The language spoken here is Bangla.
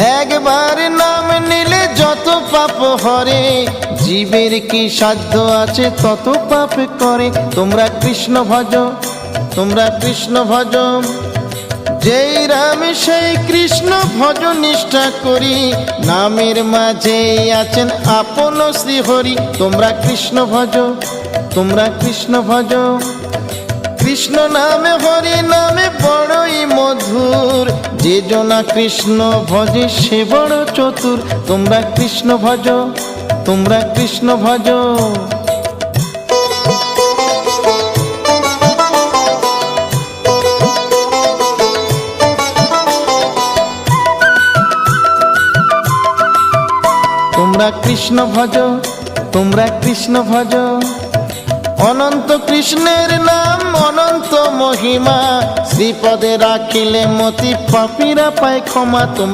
একবার নাম নিলে যত পাপ হরে, জীবের কি সাধ্য আছে তত পাপ করে। তোমরা কৃষ্ণ ভজ, তোমরা কৃষ্ণ ভজ, যেই রাম সেই কৃষ্ণ ভজ নিষ্ঠা করি, নামের মাঝে আছেন আপন শ্রীহরি। তোমরা কৃষ্ণ ভজ, তোমরা কৃষ্ণ ভজ, কৃষ্ণ নামে হরি নামে বড়ই মধুর, যে জনা কৃষ্ণ ভজে সে বড় চতুর। তোমরা কৃষ্ণ ভজ, তোমরা কৃষ্ণ ভজ। তোমরা কৃষ্ণ ভজ, তোমরা কৃষ্ণ ভজ, অনন্ত কৃষ্ণের নাম অনন্ত মহিমা, শ্রীপদে রাখিলে মতি পাপীরা পায় ক্ষমা।